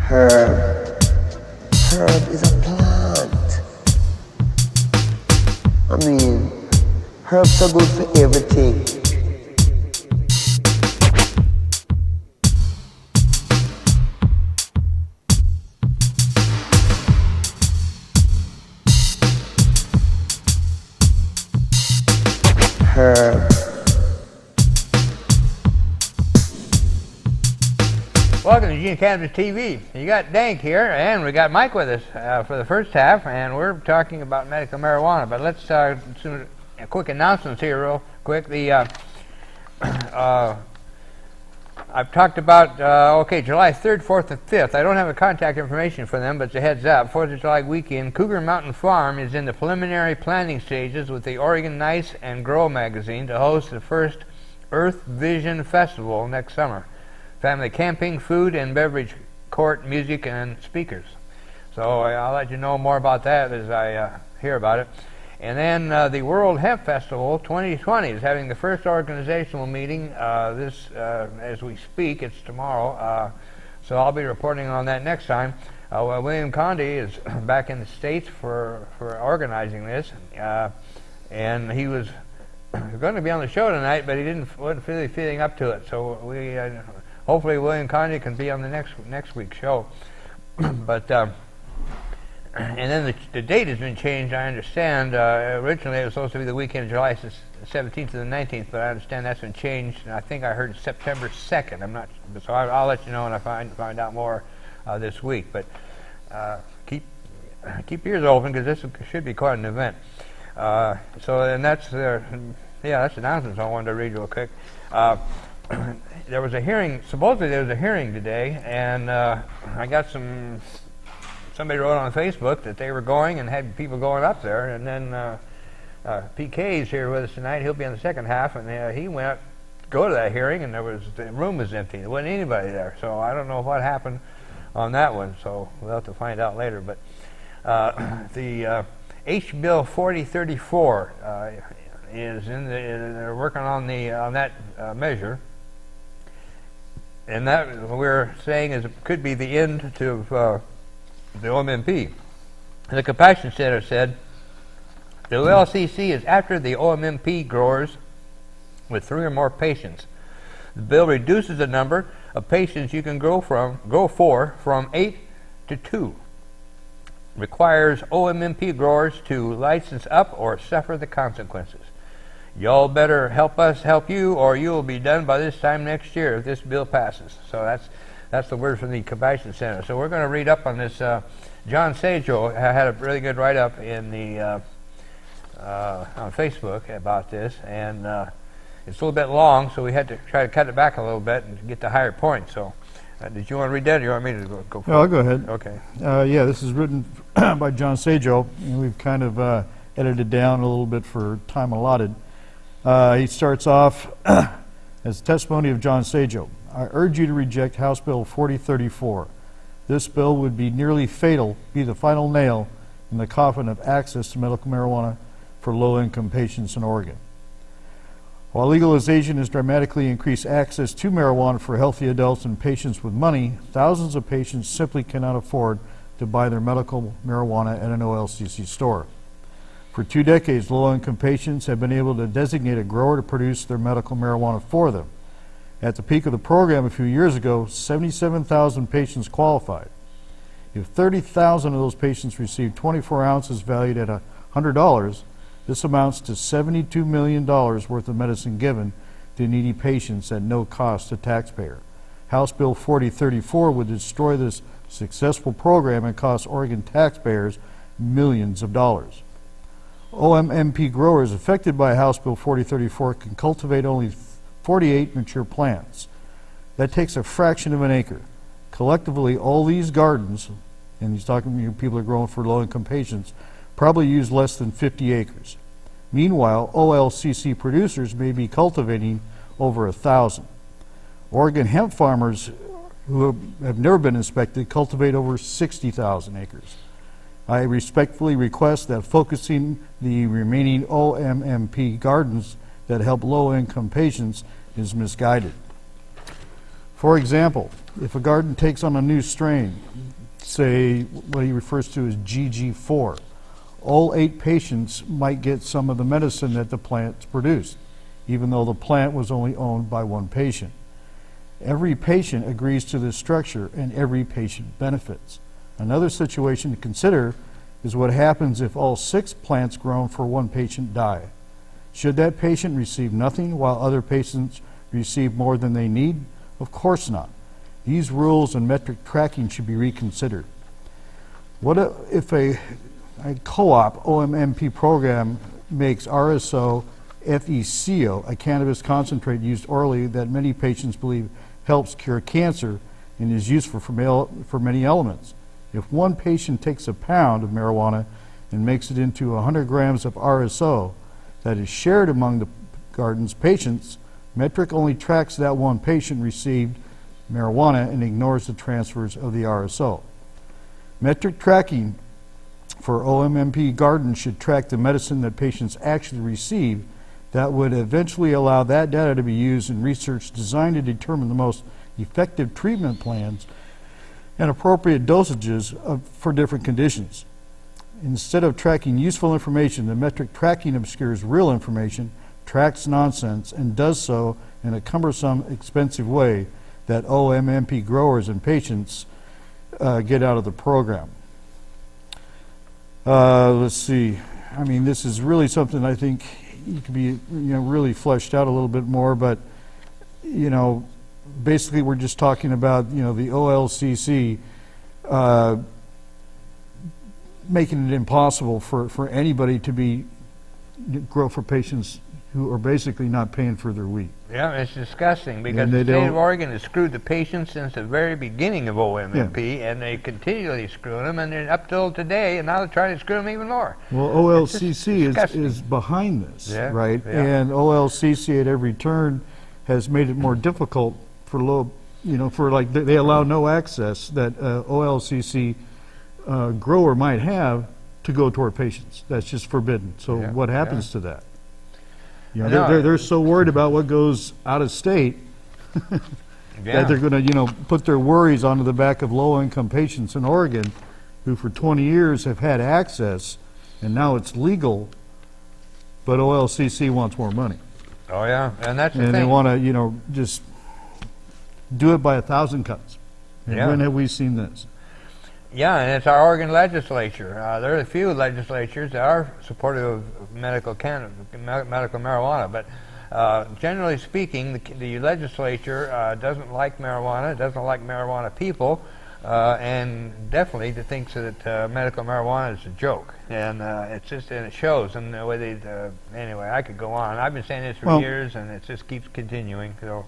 Herb. Herb is a plant. I mean, herbs are good for everything. Herb. Welcome to Eugene Cannabis TV. You got DanK here, and we got Mike with us for the first half, and we're talking about medical marijuana. But let's do a quick announcements here, real quick. I've talked about okay, July 3rd, 4th, and 5th. I don't have a contact information for them, but it's a heads up. 4th of July weekend, Cougar Mountain Farm is in the preliminary planning stages with the Oregon Nice and Grow magazine to host the first Earth Vision Festival next summer. Family camping, food and beverage court, music, and speakers. So I'll let you know more about that as I hear about it. And then the World Hemp Festival 2020 is having the first organizational meeting as we speak. It's tomorrow. So I'll be reporting on that next time. William Conde is back in the States for organizing this. And he was going to be on the show tonight, but he wasn't really feeling up to it. So we... hopefully William Conde can be on the next week's show. But and then the date has been changed, I understand. Originally it was supposed to be the weekend of July 17th to the 19th, but I understand that's been changed, and I think I heard September 2nd. I'm not, so I'll let you know when I find out more this week. But keep ears open, because this should be quite an event. So and that's that's announcements I wanted to read real quick. There was a hearing, supposedly there was a hearing today, and I got somebody wrote on Facebook that they were going and had people going up there, and then Peke is here with us tonight. He'll be on the second half, and he went to go to that hearing, and the room was empty. There wasn't anybody there, so I don't know what happened on that one, so we'll have to find out later. But the H. Bill 4034 is they're working on that measure. And that we're saying could be the end to the OMMP. The Compassion Center said the OLCC is after the OMMP growers with 3 or more patients. The bill reduces the number of patients you can grow for from 8 to 2. Requires OMMP growers to license up or suffer the consequences. Y'all better help us help you, or you will be done by this time next year if this bill passes. So that's the word from the Compassion Center. So we're going to read up on this. John Sajo had a really good write-up in the on Facebook about this, and it's a little bit long, so we had to try to cut it back a little bit and get the higher point. So did you want to read that, or you want me to go for it? No, I'll go ahead. Okay. Yeah, this is written by John Sajo, and we've kind of edited down a little bit for time allotted. He starts off as testimony of John Sajo. I urge you to reject House Bill 4034. This bill would be nearly fatal, be the final nail in the coffin of access to medical marijuana for low-income patients in Oregon. While legalization has dramatically increased access to marijuana for healthy adults and patients with money, thousands of patients simply cannot afford to buy their medical marijuana at an OLCC store. For 2 decades, low-income patients have been able to designate a grower to produce their medical marijuana for them. At the peak of the program a few years ago, 77,000 patients qualified. If 30,000 of those patients received 24 ounces valued at $100, this amounts to $72 million worth of medicine given to needy patients at no cost to taxpayer. House Bill 4034 would destroy this successful program and cost Oregon taxpayers millions of dollars. OMMP growers affected by House Bill 4034 can cultivate only 48 mature plants. That takes a fraction of an acre. Collectively, all these gardens, and he's talking to people who are growing for low-income patients, probably use less than 50 acres. Meanwhile, OLCC producers may be cultivating over 1,000. Oregon hemp farmers who have never been inspected cultivate over 60,000 acres. I respectfully request that focusing the remaining OMMP gardens that help low-income patients is misguided. For example, if a garden takes on a new strain, say what he refers to as GG4, all 8 patients might get some of the medicine that the plant's produced, even though the plant was only owned by 1 patient. Every patient agrees to this structure, and every patient benefits. Another situation to consider is what happens if all 6 plants grown for 1 patient die. Should that patient receive nothing while other patients receive more than they need? Of course not. These rules and metric tracking should be reconsidered. What if a co-op OMMP program makes RSO FECO, a cannabis concentrate used orally that many patients believe helps cure cancer and is useful for many elements? If 1 patient takes a pound of marijuana and makes it into 100 grams of RSO that is shared among the garden's patients, metric only tracks that 1 patient received marijuana and ignores the transfers of the RSO. Metric tracking for OMMP gardens should track the medicine that patients actually receive. That would eventually allow that data to be used in research designed to determine the most effective treatment plans and appropriate dosages for different conditions. Instead of tracking useful information, the metric tracking obscures real information, tracks nonsense, and does so in a cumbersome, expensive way that OMMP growers and patients get out of the program. Let's see. I mean, this is really something I think you could be, really fleshed out a little bit more, but, basically we're just talking about, the OLCC making it impossible for anybody to grow for patients who are basically not paying for their weed. Yeah, it's disgusting because the state of Oregon has screwed the patients since the very beginning of OMMP, and they continually screw them, and they're up till today, and now they're trying to screw them even more. Well, OLCC is behind this, right? Yeah. And OLCC at every turn has made it more difficult for they allow no access that OLCC grower might have to go toward patients. That's just forbidden. So what happens to that? They're so worried about what goes out of state that they're going to, put their worries onto the back of low-income patients in Oregon who for 20 years have had access, and now it's legal, but OLCC wants more money. Oh, yeah, and that's the thing. And they want to, just do it by 1,000 cuts. And when have we seen this? Yeah, and it's our Oregon legislature. There are a few legislatures that are supportive of medical marijuana, but generally speaking, the legislature doesn't like marijuana, doesn't like marijuana people, and definitely thinks that medical marijuana is a joke. And it shows in the way they. Anyway, I could go on. I've been saying this for years, and it just keeps continuing. So.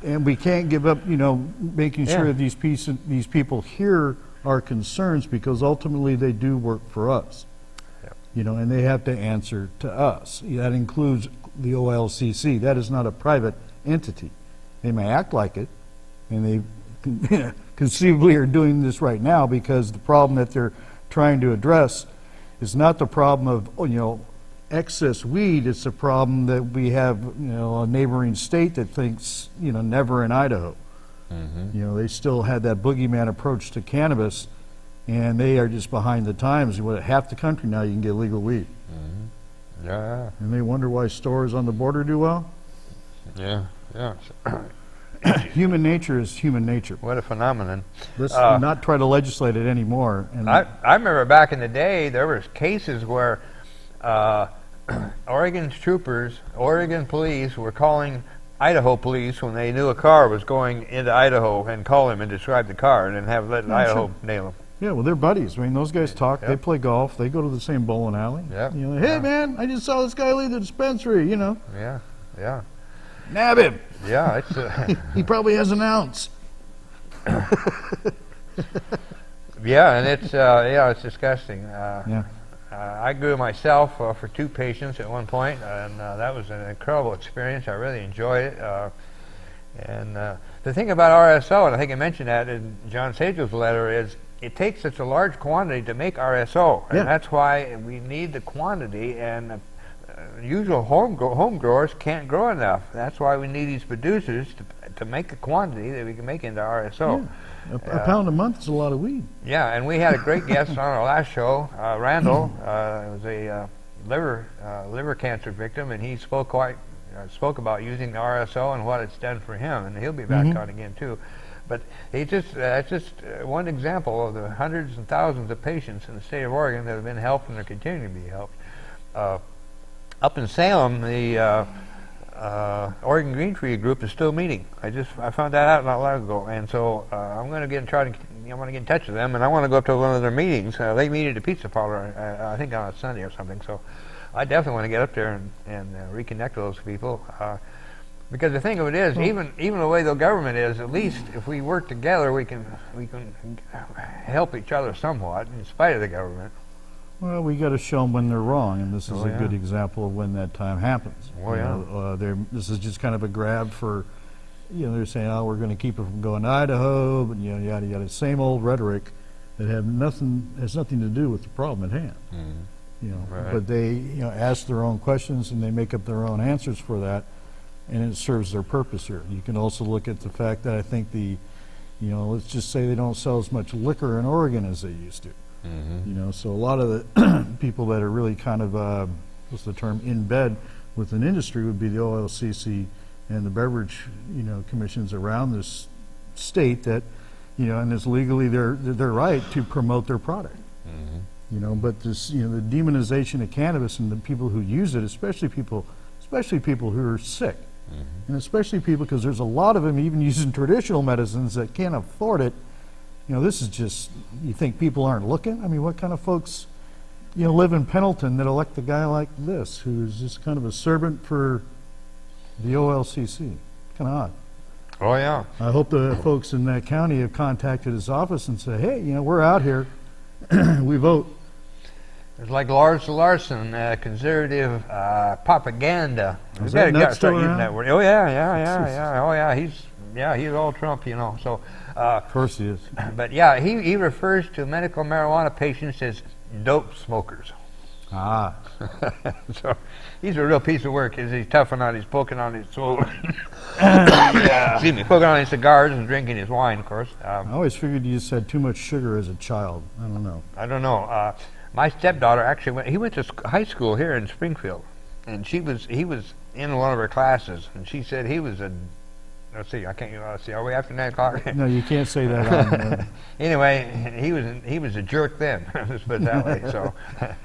And we can't give up, making sure that these people hear our concerns, because ultimately they do work for us, and they have to answer to us. That includes the OLCC. That is not a private entity. They may act like it, and they conceivably are doing this right now, because the problem that they're trying to address is not the problem of excess weed. It's the problem that we have a neighboring state that thinks never in Idaho. Mm-hmm. They still had that boogeyman approach to cannabis, and they are just behind the times. Half the country now you can get legal weed. Mm-hmm. Yeah. And they wonder why stores on the border do well? Yeah. Human nature is human nature. What a phenomenon. Let's not try to legislate it anymore. And I remember back in the day, there was cases where Oregon police were calling Idaho police when they knew a car was going into Idaho, and call him and describe the car, and then let Idaho nail him. Yeah, well, they're buddies. I mean, those guys talk. They play golf. They go to the same bowling alley. Hey, man, I just saw this guy leave the dispensary. Yeah. Nab him. Yeah, it's. He probably has an ounce. Yeah, and it's disgusting. I grew myself for 2 patients at one point, and that was an incredible experience. I really enjoyed it. And the thing about RSO, and I think I mentioned that in John Sajo's letter, is it takes such a large quantity to make RSO, and that's why we need the quantity. And usual home growers can't grow enough. That's why we need these producers to make a quantity that we can make into RSO. Yeah. A pound a month is a lot of weed. Yeah, and we had a great guest on our last show, Randall. Was a liver cancer victim, and he spoke about using the RSO and what it's done for him, and he'll be back on again too. But that's just one example of the hundreds and thousands of patients in the state of Oregon that have been helped and are continuing to be helped. Up in Salem, the Oregon Green Tree group is still meeting. I found that out not long ago, and so I'm going to get in touch with them, and I want to go up to one of their meetings. They meet at a pizza parlor, I think on a Sunday or something. So I definitely want to get up there and reconnect with those people. Because the thing of it is, even the way the government is, at least if we work together, we can help each other somewhat in spite of the government. Well, we got to show them when they're wrong, and this is a good example of when that time happens. This is just kind of a grab for, they're saying, oh, we're going to keep it from going to Idaho, but yada yada, same old rhetoric that has nothing to do with the problem at hand. But they ask their own questions and they make up their own answers for that, and it serves their purpose here. You can also look at the fact that I think let's just say they don't sell as much liquor in Oregon as they used to. So a lot of the people that are really kind of, what's the term, in bed with an industry would be the OLCC and the beverage, commissions around this state that, and it's legally their right to promote their product. But this, the demonization of cannabis and the people who use it, especially people who are sick, and especially people, because there's a lot of them even using traditional medicines that can't afford it. This is just, you think people aren't looking? I mean, what kind of folks, live in Pendleton that elect a guy like this, who's just kind of a servant for the OLCC? Kind of odd. Oh, yeah. I hope the folks in that county have contacted his office and said, hey, we're out here, we vote. It's like Lars Larson, conservative propaganda. Is that nut still around? That word. Oh, yeah. Oh, yeah, he's all Trump, so... of course he is. But yeah, he refers to medical marijuana patients as dope smokers. Ah. So he's a real piece of work. He's poking on his poking on his cigars and drinking his wine, of course. I always figured you just had too much sugar as a child. I don't know. My stepdaughter actually went to high school here in Springfield, and he was in one of her classes, and she said he was a... Let's see, are we after 9 o'clock? No, you can't say that. Anyway, he was a jerk then, let's put it that way. So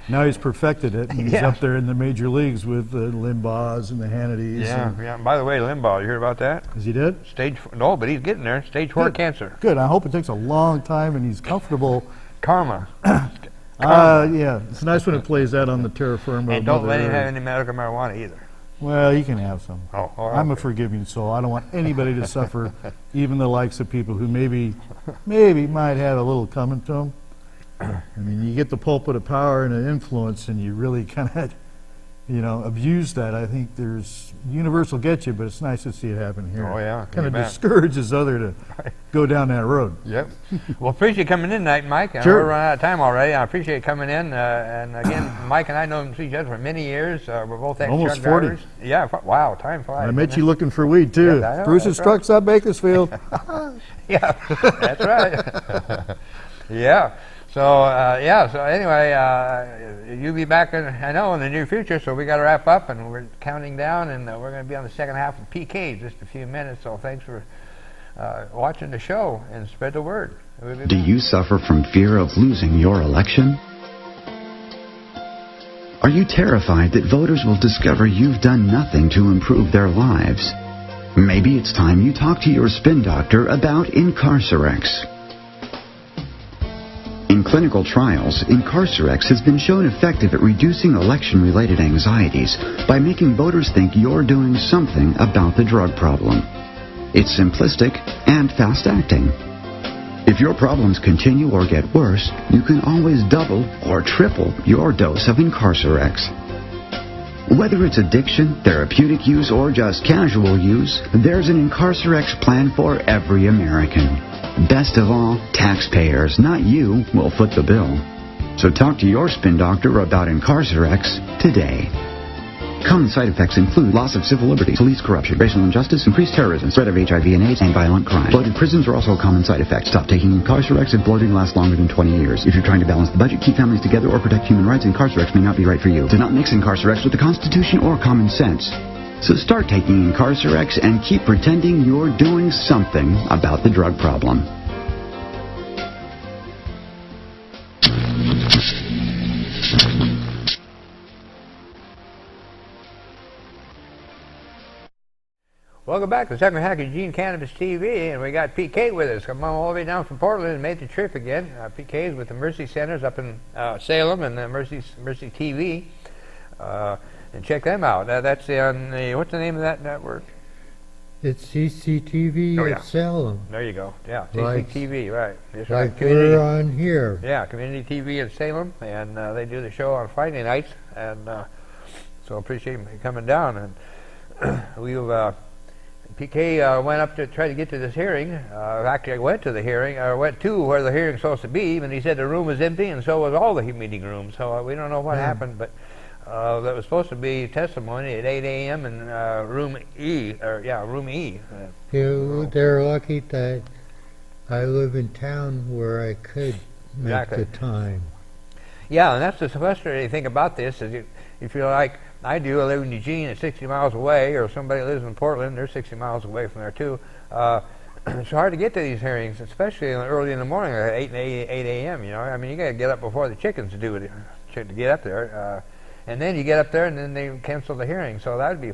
now he's perfected it, and he's up there in the major leagues with the Limbaughs and the Hannitys. Yeah. By the way, Limbaugh, you heard about that? Is he dead? No, but he's getting there. Stage 4 cancer. Good. I hope it takes a long time and he's comfortable. Karma. Yeah, it's nice when it plays that on the terra firma. And don't let him have any medical marijuana either. Well, you can have some. Oh, all right. I'm a forgiving soul. I don't want anybody to suffer, even the likes of people who maybe might have a little coming to them. I mean, you get the pulpit of power and an influence, and you really kind of, abuse that. I think there's universe will get you, but it's nice to see it happen here. Oh, yeah. Kind of discourages others to go down that road. Yep. Well, appreciate you coming in tonight, Mike. Sure. We're running out of time already. I appreciate you coming in. And again, Mike and I know each other for many years. We're both almost 40. Drivers. Yeah. Wow. Time flies. I met you looking for weed too. Yeah, Bruce's Trucks up Bakersfield. Yeah, that's right. Yeah. So anyway, you'll be back in the near future, so we got to wrap up, and we're counting down, and we're going to be on the second half of Peke in just a few minutes, so thanks for watching the show, and spread the word. Do you suffer from fear of losing your election? Are you terrified that voters will discover you've done nothing to improve their lives? Maybe it's time you talk to your spin doctor about Incarcerex. In clinical trials, Incarcerex has been shown effective at reducing election-related anxieties by making voters think you're doing something about the drug problem. It's simplistic and fast-acting. If your problems continue or get worse, you can always double or triple your dose of Incarcerex. Whether it's addiction, therapeutic use, or just casual use, there's an Incarcerex plan for every American. Best of all, taxpayers, not you, will foot the bill. So talk to your spin doctor about Incarcerex today. Common side effects include loss of civil liberties, police corruption, racial injustice, increased terrorism, spread of HIV and AIDS, and violent crime. Bloated prisons are also a common side effect. Stop taking Incarcerex if bloating lasts longer than 20 years. If you're trying to balance the budget, keep families together, or protect human rights, Incarcerex may not be right for you. Do not mix Incarcerex with the Constitution or common sense. So start taking Incarcerex and keep pretending you're doing something about the drug problem. Welcome back to the second half of Eugene Cannabis TV, and we got Peke with us. Come on all the way down from Portland and made the trip again. Peke is with the Mercy Centers up in Salem and the Mercy TV. And check them out. That's on the, what's the name of that network? It's CCTV at Salem. There you go. Yeah, Like- CCTV, right. It's Like community, we're on here. yeah, community TV in Salem, and they do the show on Friday nights, and so appreciate you coming down. And we've PK went up to try to get to this hearing. Actually, I went to the hearing, or went to where the hearing's supposed to be, and he said the room was empty, and so was all the meeting rooms. So we don't know what happened, but that was supposed to be testimony at 8 a.m. in room E, room E. They're lucky that I live in town where I could make Exactly. the time. Yeah, and that's the frustrating thing about this is if you're like I do, I live in Eugene, it's 60 miles away, or somebody lives in Portland, they're 60 miles away from there too. It's hard to get to these hearings, especially early in the morning, at 8 a.m. You know, I mean, you got to get up before the chickens do it to get up there, and then you get up there, and then they cancel the hearing. So that'd be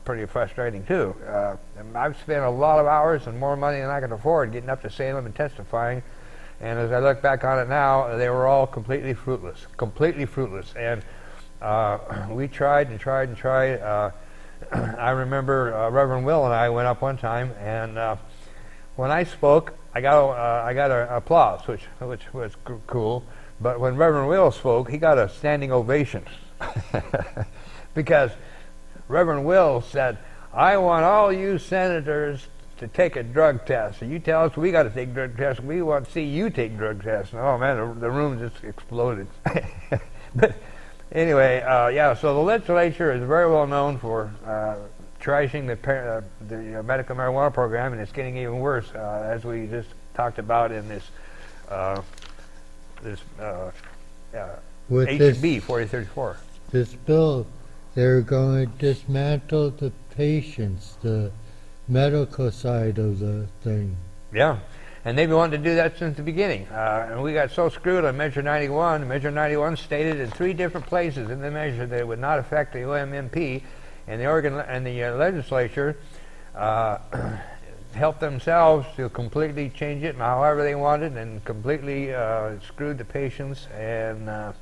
pretty frustrating too. I've spent a lot of hours and more money than I could afford getting up to Salem and testifying. And as I look back on it now, they were all completely fruitless, And we tried and tried and tried. I remember Reverend Will and I went up one time, and when I spoke, I got an applause, which was cool. But when Reverend Will spoke, he got a standing ovation because Reverend Will said, "I want all you senators to take a drug test. So you tell us we got to take drug tests. We want to see you take drug tests." And, oh man, the room just exploded. But anyway, so the legislature is very well known for trashing the medical marijuana program, and it's getting even worse, as we just talked about in this With HB 4034. this bill, they're going to dismantle the patients, the medical side of the thing. Yeah, and they've been wanting to do that since the beginning. And we got so screwed on Measure 91. Measure 91 stated in 3 different places in the measure that it would not affect the OMMP, and the legislature helped themselves to completely change it however they wanted, and completely screwed the patients and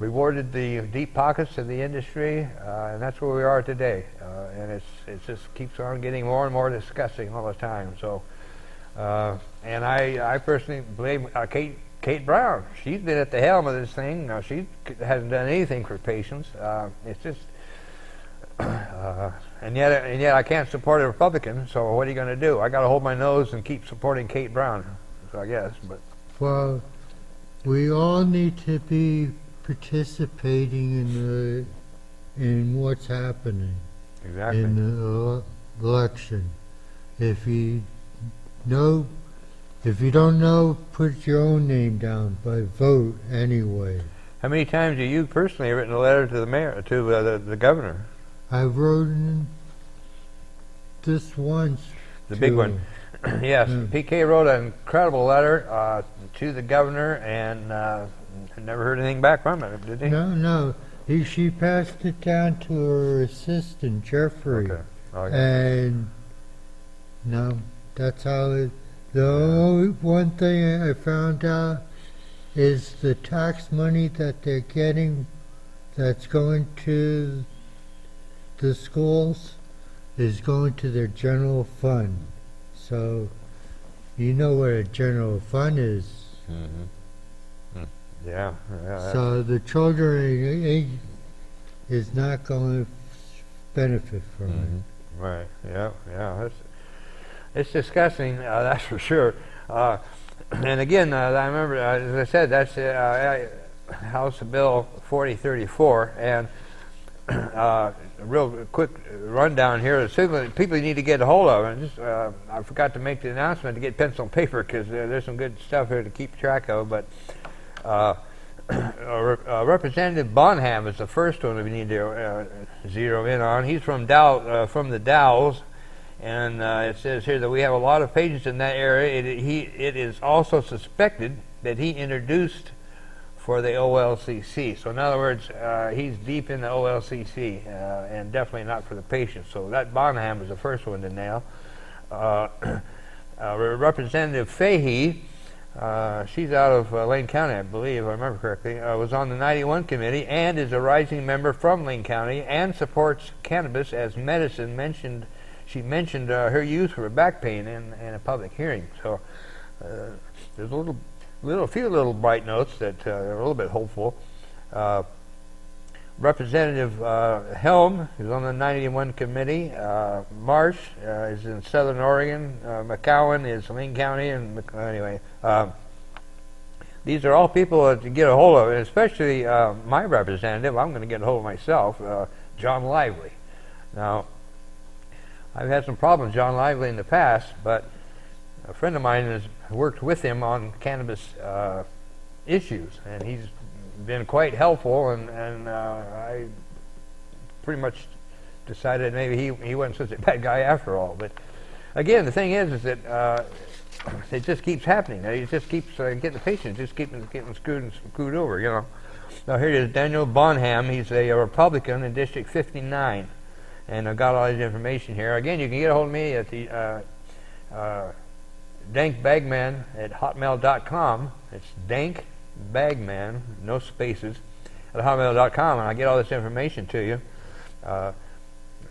rewarded the deep pockets of the industry, and that's where we are today. And it just keeps on getting more and more disgusting all the time. So, and I personally blame Kate Brown. She's been at the helm of this thing. Now she hasn't done anything for patients. It's just, and yet I can't support a Republican. So what are you going to do? I got to hold my nose and keep supporting Kate Brown, I guess. But Well, we all need to be participating in what's happening exactly. in the election. If you don't know, put your own name down, but vote anyway. How many times have you personally written a letter to the mayor, to the governor? I wrote in this once. The big one. Yes, PK wrote an incredible letter to the governor, and never heard anything back from it, did he? No. She passed it down to her assistant, Jeffrey. Okay. And no, that's how it. The only one thing I found out is the tax money that they're getting that's going to the schools is going to their general fund. So, you know what a general fund is. Mm-hmm. Yeah. So the children is not going to benefit from it. Right. Yeah. It's disgusting. That's for sure. And again, I remember, as I said, that's House Bill 4034, and real quick rundown here. People need to get a hold of. And just, I forgot to make the announcement to get pencil and paper because there's some good stuff here to keep track of. But Representative Bonham is the first one we need to zero in on. He's from the Dalles, and it says here that we have a lot of patients in that area. It is also suspected that he introduced for the OLCC. So in other words, he's deep in the OLCC and definitely not for the patients. So that Bonham is the first one to nail. Representative Fahey, she's out of Lane County, I believe, if I remember correctly, was on the 91 committee and is a rising member from Lane County and supports cannabis as medicine. She mentioned her use for back pain in a public hearing. So there's a few little bright notes that are a little bit hopeful. Representative Helm is on the 91 committee. Marsh is in Southern Oregon. McCowan is Lane County. And anyway, these are all people to get a hold of, and especially my representative. I'm going to get a hold of myself, John Lively. Now, I've had some problems with John Lively in the past, but a friend of mine has worked with him on cannabis issues, and he's been quite helpful, and I pretty much decided maybe he wasn't such a bad guy after all. But again, the thing is that it just keeps happening. It just keeps getting the patients, just keeping getting screwed over, you know. Now here it is, Daniel Bonham. He's a Republican in District 59, and I've got all his information here. Again, you can get a hold of me at the DanKBagman at hotmail.com. It's DanKBagman, no spaces, at hotmail.com, and I get all this information to you.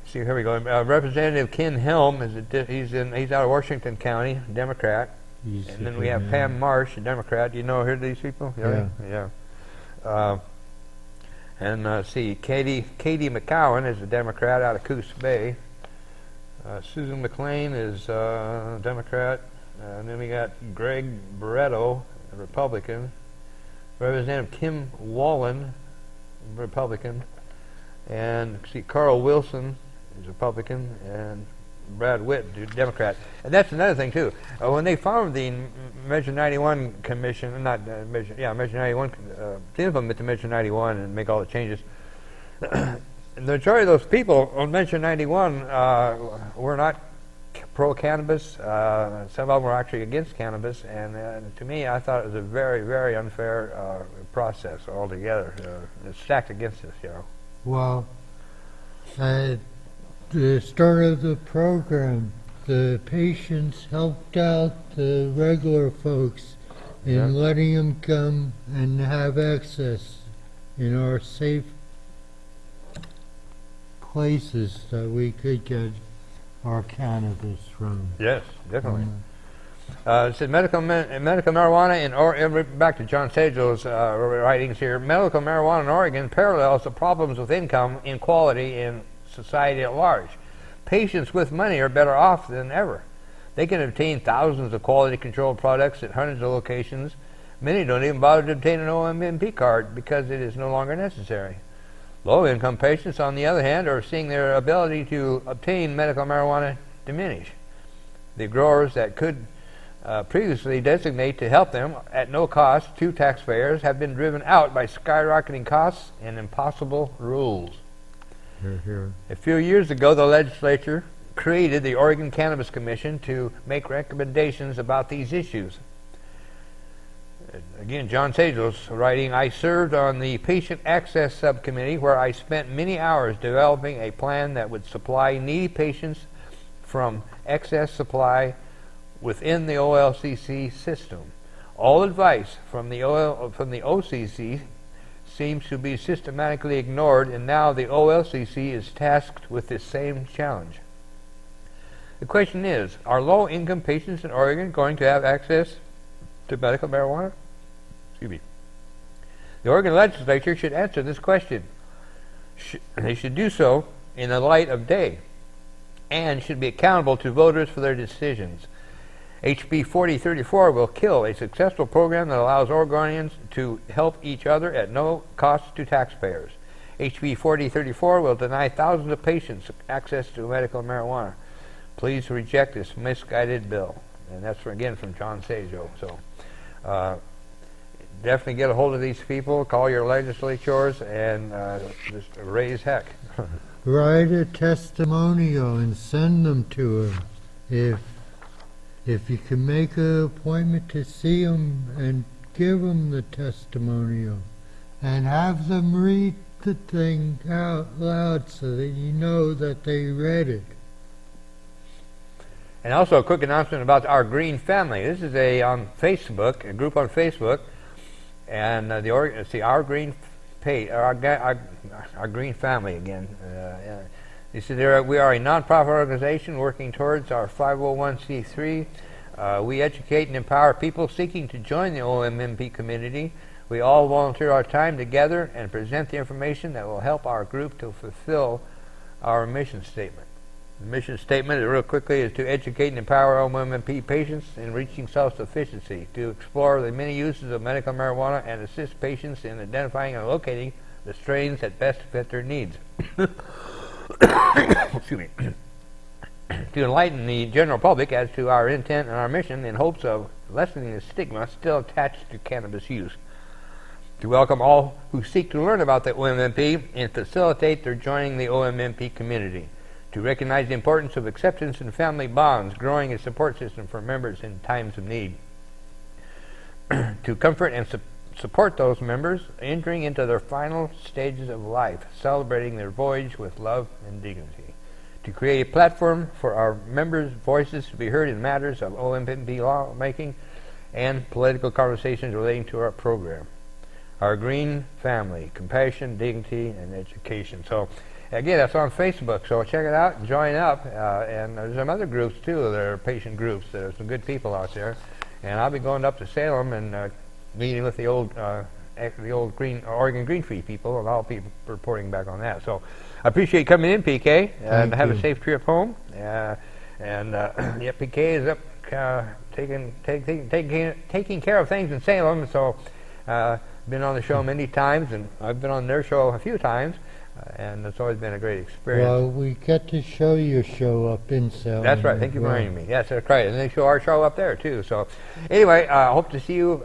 See, here we go. Representative Ken Helm he's out of Washington County, Democrat. And then we have Pam Marsh, a Democrat. Do you know these people? Yeah. And see, Katie McCowan is a Democrat out of Coos Bay. Susan McLean is a Democrat. And then we got Greg Barretto, a Republican. Representative Kim Wallen, Republican. And see, Carl Wilson is Republican. And Brad Witt, Democrat. And that's another thing, too. When they formed the Measure 91 Commission, Measure 91, to implement the Measure 91 and make all the changes, the majority of those people on Measure 91 were not pro-cannabis. Some of them were actually against cannabis, and to me, I thought it was a very, very unfair process altogether. It's stacked against us, you know. Well, at the start of the program, the patients helped out the regular folks in letting them come and have access in our safe places that we could get our cannabis from. Yes, definitely. It said medical marijuana and back to John Sagel's writings here. Medical marijuana in Oregon parallels the problems with income inequality in society at large. Patients with money are better off than ever. They can obtain thousands of quality control products at hundreds of locations. Many don't even bother to obtain an OMMP card because it is no longer necessary. Low-income patients, on the other hand, are seeing their ability to obtain medical marijuana diminish. The growers that could previously designate to help them at no cost to taxpayers have been driven out by skyrocketing costs and impossible rules. Hear, hear. A few years ago, the legislature created the Oregon Cannabis Commission to make recommendations about these issues. Again, John Sagel's writing, I served on the Patient Access Subcommittee where I spent many hours developing a plan that would supply needy patients from excess supply within the OLCC system. All advice from the OCC seems to be systematically ignored, and now the OLCC is tasked with this same challenge. The question is, are low-income patients in Oregon going to have access to medical marijuana? Excuse me. The Oregon legislature should answer this question. They should do so in the light of day and should be accountable to voters for their decisions. HB 4034 will kill a successful program that allows Oregonians to help each other at no cost to taxpayers. HB 4034 will deny thousands of patients access to medical marijuana. Please reject this misguided bill. And that's, again, from John Sajo. So definitely get a hold of these people, call your legislatures, and just raise heck. Write a testimonial and send them to him. If you can make an appointment to see them and give them the testimonial and have them read the thing out loud so that you know that they read it. And also a quick announcement about our Green Family. This is a group on Facebook, and our Green our Green Family again. We are a nonprofit organization working towards our 501c3. We educate and empower people seeking to join the OMMP community. We all volunteer our time together and present the information that will help our group to fulfill our mission statement. The mission statement, real quickly, is to educate and empower OMMP patients in reaching self-sufficiency, to explore the many uses of medical marijuana and assist patients in identifying and locating the strains that best fit their needs. Excuse me. To enlighten the general public as to our intent and our mission in hopes of lessening the stigma still attached to cannabis use. To welcome all who seek to learn about the OMMP and facilitate their joining the OMMP community. To recognize the importance of acceptance and family bonds, growing a support system for members in times of need. To comfort and support those members entering into their final stages of life, celebrating their voyage with love and dignity. To create a platform for our members' voices to be heard in matters of OMMP lawmaking and political conversations relating to our program. Our Green Family, compassion, dignity, and education. So, again, that's on Facebook, so check it out and join up. And there's some other groups, too. There are patient groups. There are some good people out there. And I'll be going up to Salem and meeting with the old Oregon Green Free people, and I'll be reporting back on that. So I appreciate you coming in, Peke, and have a safe trip home. Yeah, Peke is up taking care of things in Salem. So been on the show many times, and I've been on their show a few times. And it's always been a great experience. Well, we get to show your show up in Salem. That's right. Thank you for reminding me. Yes, that's right. And they show our show up there, too. So, anyway, I hope to see you.